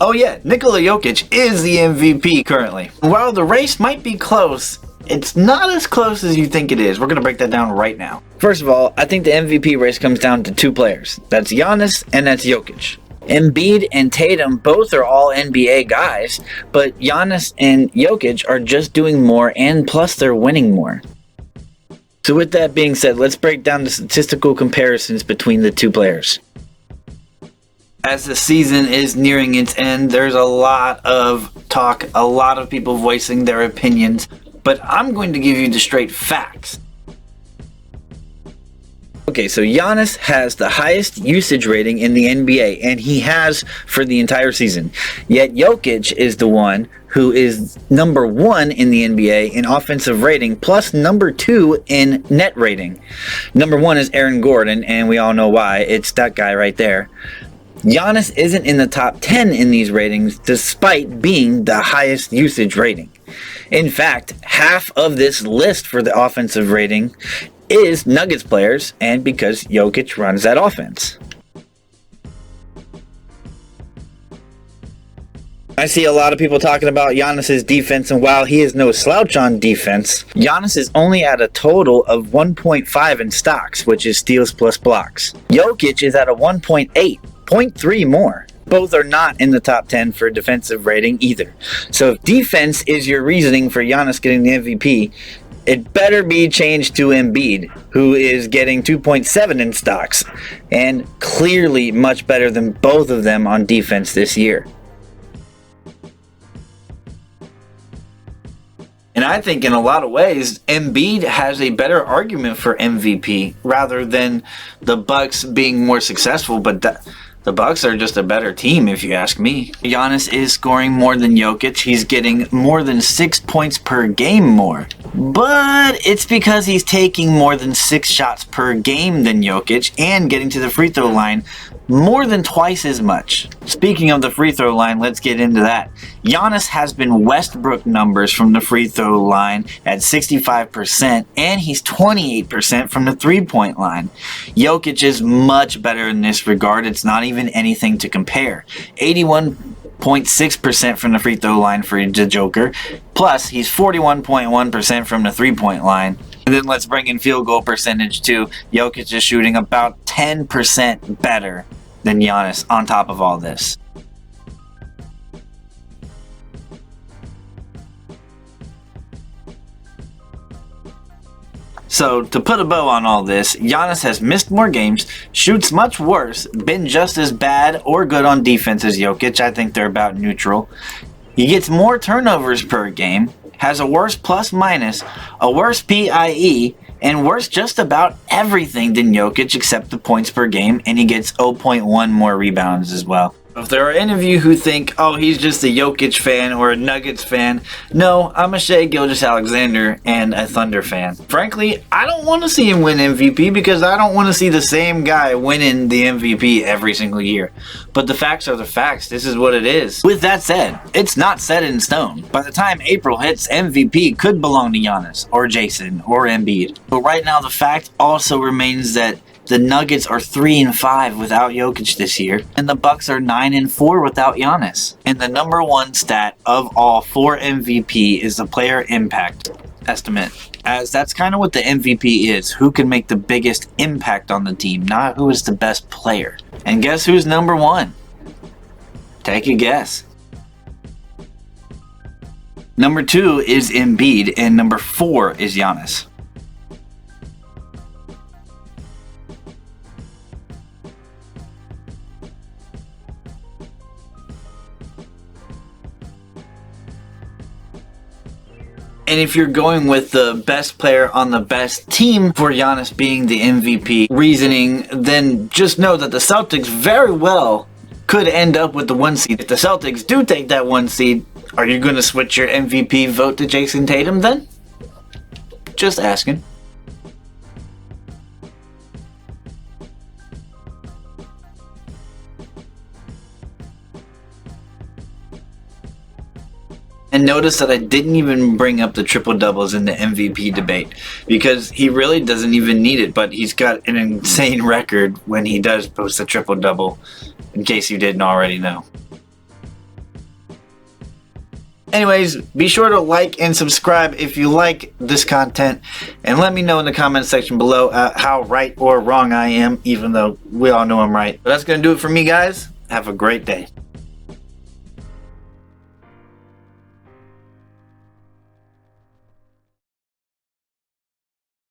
Oh yeah, Nikola Jokic is the MVP currently. While the race might be close, it's not as close as you think it is. We're going to break that down right now. First of all, I think the MVP race comes down to two players. That's Giannis and that's Jokic. Embiid and Tatum both are all NBA guys, but Giannis and Jokic are just doing more, and plus they're winning more. So with that being said, let's break down the statistical comparisons between the two players. As the season is nearing its end, there's a lot of talk, a lot of people voicing their opinions, but I'm going to give you the straight facts. Okay, so Giannis has the highest usage rating in the NBA, and he has for the entire season. Yet Jokic is the one who is number 1 in the NBA in offensive rating, plus number 2 in net rating. Number 1 is Aaron Gordon, and we all know why. It's that guy right there. Giannis isn't in the top 10 in these ratings, despite being the highest usage rating. In fact, half of this list for the offensive rating is Nuggets players, and because Jokic runs that offense. I see a lot of people talking about Giannis's defense, and while he is no slouch on defense, Giannis is only at a total of 1.5 in stocks, which is steals plus blocks. Jokic is at a 1.8, 0.3 more. Both are not in the top 10 for defensive rating either. So if defense is your reasoning for Giannis getting the MVP, it better be changed to Embiid, who is getting 2.7 in stocks, and clearly much better than both of them on defense this year. And I think in a lot of ways, Embiid has a better argument for MVP rather than the Bucks being more successful, but the Bucks are just a better team if you ask me. Giannis is scoring more than Jokic. He's getting more than 6 points per game more. But it's because he's taking more than 6 shots per game than Jokic and getting to the free throw line more than twice as much. Speaking of the free throw line, let's get into that. Giannis has been Westbrook numbers from the free throw line at 65%, and he's 28% from the three-point line. Jokic is much better in this regard. It's not even anything to compare. 81.6% from the free throw line for the Joker, plus he's 41.1% from the three-point line. And then let's bring in field goal percentage too. Jokic is shooting about 10% better than Giannis on top of all this. So, to put a bow on all this, Giannis has missed more games, shoots much worse, been just as bad or good on defense as Jokic. I think they're about neutral. He gets more turnovers per game, has a worse plus minus, a worse PIE, and worse just about everything than Jokic except the points per game, and he gets 0.1 more rebounds as well. If there are any of you who think, oh, he's just a Jokic fan or a Nuggets fan, no, I'm a Shai Gilgeous-Alexander and a Thunder fan. Frankly, I don't want to see him win MVP because I don't want to see the same guy winning the MVP every single year. But the facts are the facts. This is what it is. With that said, it's not set in stone. By the time April hits, MVP could belong to Giannis or Jayson or Embiid. But right now, the fact also remains that the Nuggets are 3-5 without Jokic this year, and the Bucks are 9-4 without Giannis. And the number one stat of all for MVP is the player impact estimate, as that's kind of what the MVP is. Who can make the biggest impact on the team, not who is the best player. And guess who's number one? Take a guess. Number 2 is Embiid, and number 4 is Giannis. And if you're going with the best player on the best team for Giannis being the MVP reasoning, then just know that the Celtics very well could end up with the 1 seed. If the Celtics do take that 1 seed, are you going to switch your MVP vote to Jayson Tatum then? Just asking. And notice that I didn't even bring up the triple doubles in the MVP debate because he really doesn't even need it, but he's got an insane record when he does post a triple double, in case you didn't already know. Anyways, be sure to like and subscribe if you like this content, and let me know in the comment section below how right or wrong I am, even though we all know I'm right. But that's going to do it for me, guys. Have a great day.